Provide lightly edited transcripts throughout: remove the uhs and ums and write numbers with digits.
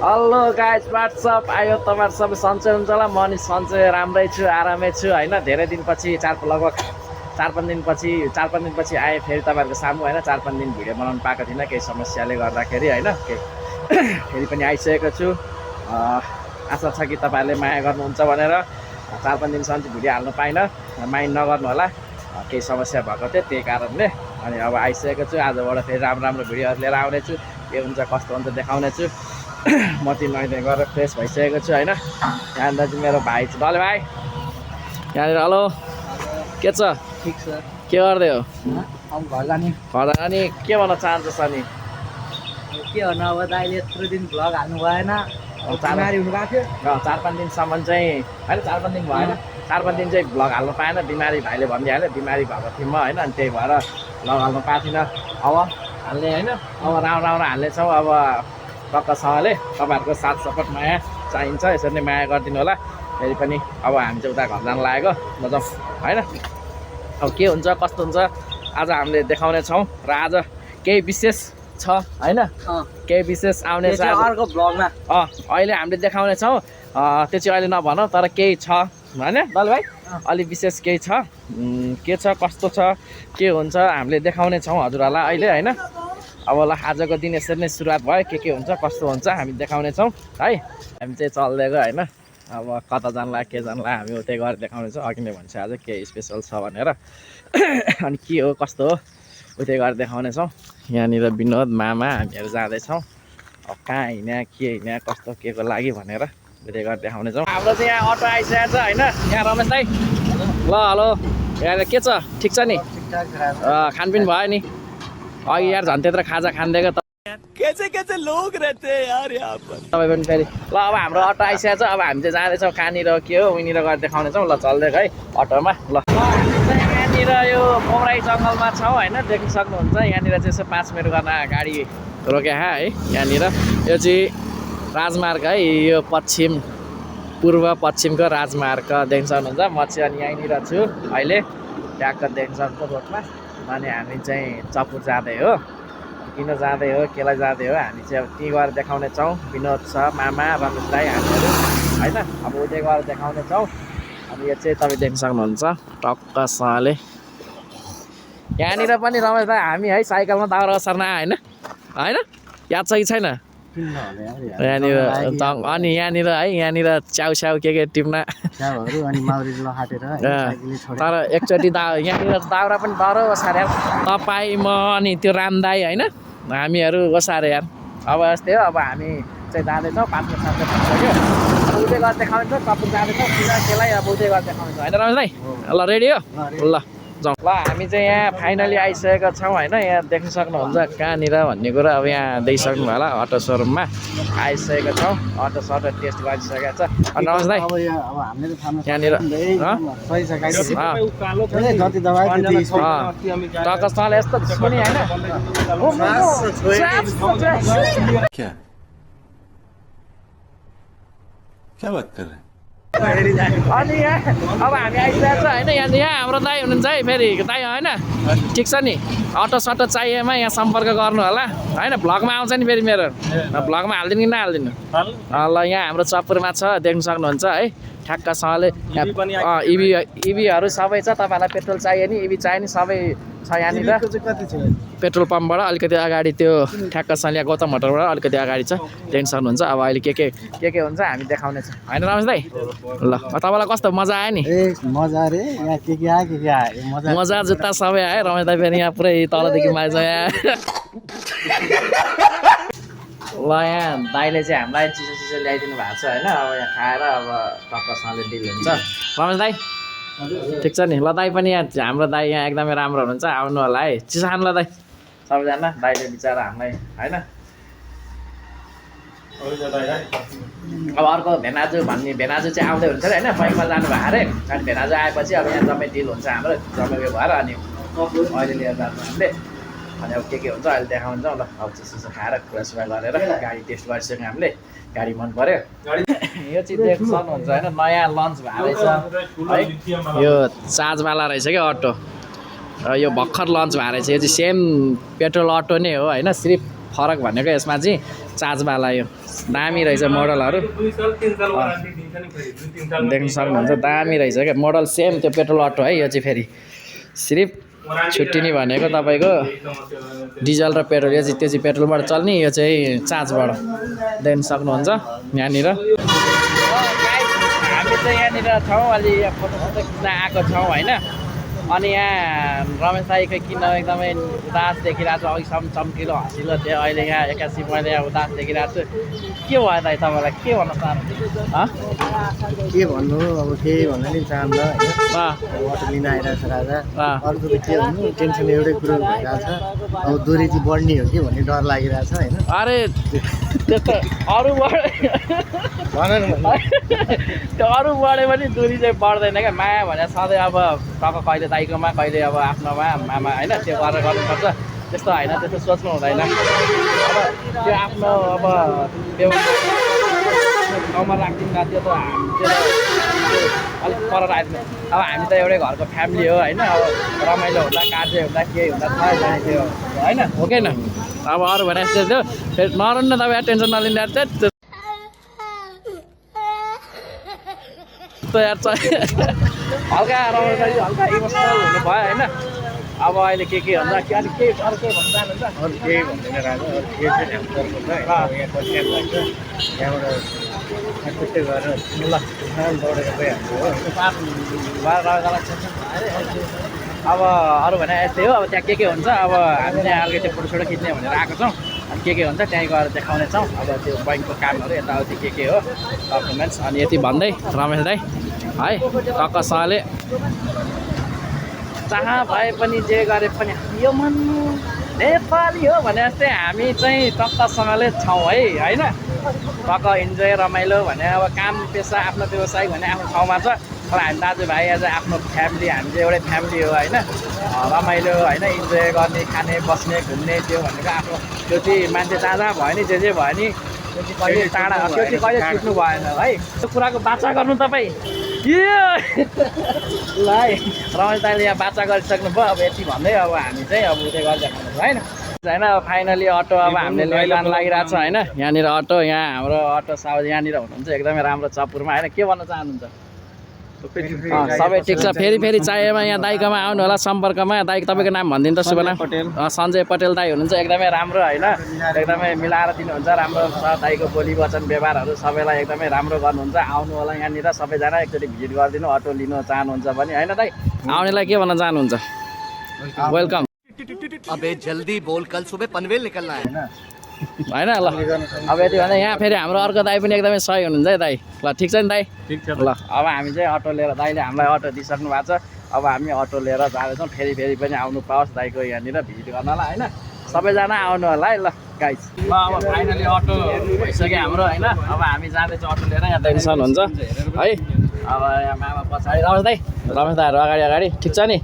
Hello guys what's up आयो तपाईहरु सबै सन्चै हुन्छ होला म नि सन्चै राम्रै छु आरामै छु हैन धेरै दिनपछि लगभग 4-5 दिनपछि आए फेरि तपाईहरुको सामु हैन 4-5 दिन भिडियो बनाउन पाएको थिइन केही समस्याले गर्दाखेरि हैन फेरि पनि आइसकेको छु आशा छ कि तपाईहरुले माया गर्नुहुन्छ भनेर 4-5 दिनसम्म भिडियो हाल्न पाइन माइन्ड नगर्नु होला केही समस्या भएको थियो त्यही कारणले अनि अब आइसकेको छु आजबाट फेरि राम्रो भिडियोहरु लिएर आउने छु के हुन्छ कस्तो हुन्छ देखाउने छु म चाहिँ नुहाइधुवाइ गरेर फ्रेस भइसकेको छु हैन यहाँनिर चाहिँ मेरो भाइ छ डले भाइ यहाँनिर हेलो के छ ठीक छ के गर्दै हो अब घर जाने अनि के भन्न चाहन्छस् अनि के गर्नु अब दाइले यत्रो दिन भ्लग हाल्नु भएन बिमारी हुनु भएको थियो 4-5 दिनसम्म चाहिँ हैन 4-5 दिन भएन 4-5 दिन चाहिँ भ्लग हाल्नु पाएन बिमारी भाइले भनिदिहाल्यो बिमारी भएको थिएँ म हैन अनि त्यही भएर भ्लग हाल्नु पाएको थिइनँ अब हाल्ने हैन अब राम्रो हाल्नेछौँ अब टक्कसँगले तपाईहरुको साथ सपोर्ट माया चाहिन्छ यसरी नै माया गरिदिनु होला फेरि पनि अब हामी चाहिँ उता घर जान लागेको नजाउँ हैन अब के हुन्छ कस्तो हुन्छ आज हामीले देखाउने छौँ र आज केही विशेष छ हैन केही विशेष आउने छ अर्को भ्लगमा अहिले हामीले देखाउने छौँ त्यो चाहिँ अहिले नभनौँ तर केही छ हैन दल भाइ अलि विशेष केही छ के छ कस्तो छ के हुन्छ हामीले देखाउने छौँ हजुरहरूलाई अहिले हैन अब ल आजको दिन यसरी नै सुरुवात भयो के हुन्छ कस्तो हुन्छ हामी देखाउने छौँ है हामी चाहिँ चल्दै गयो हैन अब कता जानला के जानला हामी उतै गएर देखाउने छौँ अघि नै भन्छ आज के स्पेसल छ भनेर अनि के हो कस्तो हो उतै गएर देखाउने छौँ यहाँनिर विनोद मामा हामीहरू जाँदैछौँ अब कहाँ हिँड्या के हिँड्या कस्तो के को लागि भनेर उतै गएर देखाउने छौँ हाम्रो चाहिँ यहाँ अटो आइसकेको छ हैन यहाँ रमेश दाइ ल हेलो यहाँ के छ ठिक छ नि खानपिन भयो नि अघि यार झन् त्यत्रो खाजा खाँदैको कैसे लोग रहते हैं यार यहाँ पर तपाईँ पनि फेरि ल अब हाम्रो अटो आइसकेको छ अब हामी चाहिँ जाँदैछौँ कहाँनिर के हो उनीर गएर देखाउनेछौँ ल चल्दैको है अटोमा ल यहाँनिर यो पौराई जङ्गलमा छौँ होइन देख्न सक्नुहुन्छ यहाँनिर चाहिँ यसो 5 मिनट गर्न गाडी रोक्या है यहाँनिर यो चाहिँ राजमार्ग है यो पूर्व पश्चिमको राजमार्ग देख्न सक्नुहुन्छ म चाहिँ अनि यहीँनिर छु अहिले ट्याक्क देख्न सक्छु रोडमा अनि हामी चाहिँ चपुर जाँदै हो किन जाँदै हो केलाई जाँदै हो हामी चाहिँ अब ती गएर देखाउने छौँ विनोद छ मामा रमेश दाई हामीहरू होइन अब उतै गएर देखाउने छौँ अब यो चाहिँ तपाईँ देख्न सक्नुहुन्छ टक्कसँगले यहाँनिर पनि रमेश दाई हामी है साइकलमा दाउरा सर्न होइन होइन याद छ कि छैन यहाँनिर अनि यहाँनिर है यहाँनिर च्याउ के टिप्न तर एकचोटि यहाँनिर दाउरा पनि डह्रो ओसारे तपाईँ म अनि त्यो रामदाई होइन हामीहरू ओसारे यार अब यस्तै हो अब हामी चाहिँ जाँदैछौँ 5 मिनट सक्यो अब उतै गएर देखाउने छ तपाईँ जाँदैछौँ त्यसलाई अब उतै गएर देखाउने छ होइन रमेश दाई ल रेडी हो ल जाउँ ल हामी चाहिँ यहाँ फाइनली आइसकेका छौँ होइन यहाँ देख्न सक्नुहुन्छ कहाँनिर भन्ने कुरा अब यहाँ देखिसक्नु भयो होला अटो सोरुममा आइसकेका छौँ अटो सटो टेस्ट गरिसकेको छ अनि रमेश दाई यहाँनिर टक्कसँगले यस्तो सुनि होइन क्या बात कर रहे हैं अनि यहाँ अब हामी आइसकेको छ होइन यहाँ हाम्रो दाई हुनुहुन्छ है फेरि दाई होइन ठिक छ नि अटो सटो चाहिएमा यहाँ सम्पर्क गर्नु होला होइन भ्लगमा आउँछ नि फेरि मेरो भ्लगमा हालिदिनु कि नहालिदिनु ल यहाँ हाम्रो चपुरमा छ देख्न सक्नुहुन्छ है ठ्याक्कसँगले इभीहरू सबै छ तपाईँहरूलाई पेट्रोल चाहियो नि इभी चाहियो नि सबै छ यहाँनिर पेट्रोल पम्पबाट अलिकति अगाडि त्यो ठ्याक्कसँगले गौतम होटलबाट अलिकति अगाडि छ देख्न सक्नुहुन्छ अब अहिले के हुन्छ हामी देखाउने छ होइन रमेश दाई ल तपाईँलाई कस्तो मजा आयो नि मजा जुत्ता सबै आयो रमेश दाई फेरि यहाँ पुरै तलदेखि मान्छ यहाँ ल यहाँ दाइले चाहिँ हामीलाई चिसो ल्याइदिनु भएको छ होइन अब यहाँ खाएर अब टक्कसँगले डिल हुन्छ रमेश दाई ठिक छ नि ल दाई पनि यहाँ हाम्रो दाई यहाँ एकदमै राम्रो हुनुहुन्छ आउनु होला है चिसो खानु ल दाई सबैजना दाइले बिचरा हामीलाई होइन अब अर्को भेनाजु भेनाजु चाहिँ आउँदै हुन्छ अरे होइन बैङ्कमा जानु भयो अरे अनि भेनाजु आएपछि अब यहाँ जम्मै डिल हुन्छ हाम्रो जम्मै उयो भएर अनि अहिले लिएर जान्छ हामीले अनि अब के हुन्छ अहिले देखाउँछ ल अब चिसो खाएर खुवासुवा गरेर गाडी टेस्ट गरिसक्यौँ हामीले गाडी मन पर्यो यो चाहिँ देख्न सक्नुहुन्छ होइन नयाँ लन्च भएको रहेछ है यो चार्जवाला रहेछ क्या अटो र यो भर्खर लन्च भएको रहेछ यो चाहिँ सेम पेट्रोल अटो नै हो होइन सिर्फ फरक भनेको यसमा चाहिँ चार्जवाला यो दामी रहेछ मोडलहरू देख्न सक्नुहुन्छ दामी रहेछ क्या मोडल सेम त्यो पेट्रोल अटो है यो चाहिँ फेरि सिर्फ छुट्टिने भनेको तपाईँको डिजल र पेट्रोल यो चाहिँ त्यो चाहिँ पेट्रोलबाट चल्ने यो चाहिँ चार्जबाट देख्न सक्नुहुन्छ यहाँनिर हामी चाहिँ यहाँनिर छौँ अलि फोटो खिच्न आएको छौँ होइन अनि यहाँ रमेश दाईको किन एकदमै उदास देखिरहेको छु अघिसम्म चम्किलो हँसिलो थियो अहिले यहाँ एक्कासी मैले यहाँ उदास देखिरहेको छु के भयो दाइ तपाईँलाई के भन्न चाहनुहुन्छ के भन्नु अब केही भन्न नि चाहन्न होइन अटो लिन आइरहेको छ राजा अरू त के भन्नु टेन्सन एउटै कुरो भइरहेको छ अब दूरी चाहिँ बढ्ने हो कि भन्ने डर लागिरहेको छ होइन अरे त्यस्तो अरू त्यो अरू बढ्यो भने दूरी चाहिँ बढ्दैन क्या माया भने सधैँ अब टक्क कहिले दाइकोमा कहिले अब आफ्नोमा मामा होइन त्यो गरेर गर्नुपर्छ त्यस्तो होइन त्यस्तो सोच्नु हुँदैन अब त्यो आफ्नो अब ठाउँमा राख्दिनँ त्यो त त्यो अलिक पर राख्दिनँ अब हामी त एउटै घरको फ्यामिली हो होइन अब रमाइलो हुँदा कार्य हुँदा के हुँदा थाहा जाने त्यो होइन हो कि न अब अरू भने यस्तो थियो फेरि नरहनु न तपाईँ टेन्सन नलिने यार हल्का रमाइलो हल्का इमोसनल हुनु भयो होइन अब अहिले के हुन्छ कि अलिक केही अरू केही भन्न चाहनुहुन्छ अरू केही भन्दैन राजा अरू केही चाहिँ ध्यान गर्नुपर्छ यहाँ पस्क्यान लाग्छ यहाँबाट त्यसै गरेर ल दौडेर गइहाल्छ हो अब अरू भने यस्तै हो अब त्यहाँ के हुन्छ अब हामी चाहिँ अर्कै त्यो फोटोसोटो खिच्ने भनेर आएको छौँ अनि के हुन्छ त्यहीँ गएर देखाउने छौँ अब त्यो बैङ्कको कामहरू यताउति के हो डकुमेन्ट्स अनि यति भन्दै रमेश दाइ है टक्कसँगले जहाँ भए पनि जे गरे पनि यो मन नेपाली हो भने जस्तै हामी चाहिँ टक्कसँगले छौँ है होइन टक्क इन्जोय रमाइलो भने अब काम पेसा आफ्नो व्यवसाय भने आफ्नो ठाउँमा छ अब हामी दाजुभाइ एज आफ्नो फ्यामिली हामी चाहिँ एउटै फ्यामिली हो होइन रमाइलो होइन इन्जोय गर्ने खाने बस्ने घुम्ने त्यो भनेको आफ्नो त्यो चाहिँ मान्छे जहाँ जहाँ भयो नि जे भयो नि त्यो चाहिँ कहिले टाढा त्यो चाहिँ कहिले छुट्नु भएन है त्यो कुराको बाचा गर्नु तपाईँ ल है रमेश दाइले यहाँ बाचा गरिसक्नुभयो अब यति भन्दै अब हामी चाहिँ अब उयो गरिदिएको होइन होइन अब फाइनली अटो अब हामीले लिएर जानु लागिरहेको छ होइन यहाँनिर अटो यहाँ हाम्रो अटो साउथ यहाँनिर हुनुहुन्छ एकदमै राम्रो चपुरमा होइन के भन्न चाहनुहुन्छ सबै ठिक छ फेरि चाहिएमा यहाँ दाइकोमा आउनु होला सम्पर्कमा दाइ तपाईँको नाम भनिदिनु त शुभ नाम सञ्जय पटेल दाइ हुनुहुन्छ एकदमै राम्रो होइन एकदमै मिलाएर दिनुहुन्छ राम्रो छ दाइको बोली वचन व्यवहारहरू सबैलाई एकदमै राम्रो गर्नुहुन्छ आउनु होला यहाँनिर सबैजना एकचोटि भिजिट गरिदिनु अटो लिनु चाहनुहुन्छ भने होइन दाइ आउनेलाई के भन्न चाहनुहुन्छ वेलकम अबे जल्दी बोल कल सुबह पनवेल निकलना है होइन ल अब यति भन्दा यहाँ फेरि हाम्रो अर्को दाइ पनि एकदमै सही हुनुहुन्छ है दाइ ल ठिक छ नि दाइ ल अब हामी चाहिँ अटो लिएर दाइले हामीलाई अटो दिइसक्नु भएको छ अब हामी अटो लिएर जाँदैछौँ फेरि पनि आउनु पाओस् दाइको यहाँनिर भिजिट गर्नलाई होइन सबैजना आउनु होला है ल गाइस ल अब फाइनली अटो भइसक्यो हाम्रो होइन अब हामी जाँदैछौँ अटो लिएर यहाँ टेन्सन हुन्छ है अब यहाँ मामा पछाडि रमेश दाइहरू अगाडि ठिक छ नि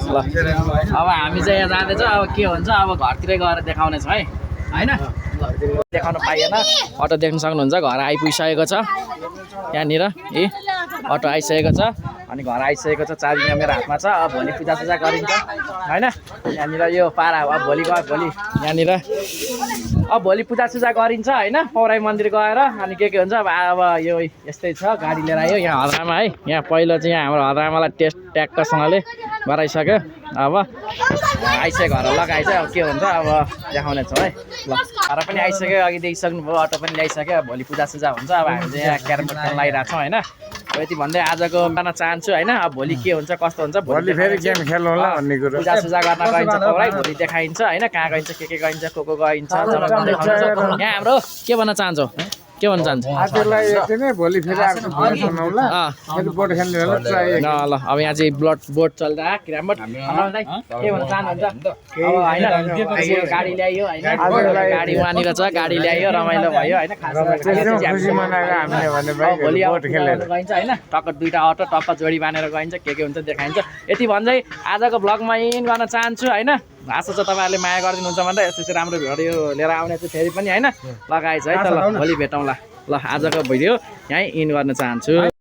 ल अब हामी चाहिँ यहाँ जाँदैछौँ अब के हुन्छ अब घरतिरै गएर देखाउने छौँ है होइन देखाउन पाइएन अटो देख्न सक्नुहुन्छ घर आइपुगिसकेको छ यहाँनिर अटो आइसकेको छ अनि घर आइसकेको छ चाबी यहाँ मेरो हातमा छ अब भोलि पूजासुजा गरिन्छ होइन यहाँनिर यो पारा अब भोलि यहाँनिर अब भोलि पूजासुजा गरिन्छ होइन पौराई मन्दिर गएर अनि के हुन्छ अब यो यस्तै छ गाडी लिएर आयो यहाँ हद्रामा है यहाँ पहिलो चाहिँ यहाँ हाम्रो हद्रामालाई टेस्ट ट्याक्कसँगले गराइसक्यो अब आइसक्यो घर लगाइछ अब के हुन्छ अब देखाउने छौँ है ल घर पनि आइसक्यो अघि देखिसक्नुभयो अटो पनि ल्याइसक्यो भोलि पूजासुजा हुन्छ अब हामी चाहिँ यहाँ क्यारम बोर्ड खेल्न लगाइरहेको छौँ होइन यति भन्दै आजको भन्न चाहन्छु होइन अब भोलि के हुन्छ कस्तो हुन्छ भोलि फेरि गेम खेल्नु होला भन्ने कुरो पूजासुजा गर्न गइन्छ पौराई भोलि देखाइन्छ होइन कहाँ गइन्छ के गइन्छ को गइन्छ यहाँ हाम्रो के भन्न चाहन्छौ के भन्न चाहन्छ भोलि फेरि ल अब यहाँ चाहिँ बोट चल्दा क्यारम बोर्ड के भन्न चाहनुहुन्छ गाडी ल्यायो होइन गाडी वहाँनिर छ गाडी ल्यायो रमाइलो भयो होइन भोलि गइन्छ होइन टक्क दुईवटा अटो टक्क जोडी बाँधेर गइन्छ के हुन्छ देखाइन्छ यति भन्दै आजको भ्लगमा इन गर्न चाहन्छु होइन आशा छ तपाईँहरूले माया गरिदिनुहुन्छ भनेर यस्तो राम्रो भिडियो लिएर आउने चाहिँ फेरि पनि होइन लगाएछ है त ल भोलि भेटौँला ल आजको भिडियो यहीँ इन गर्न चाहन्छु।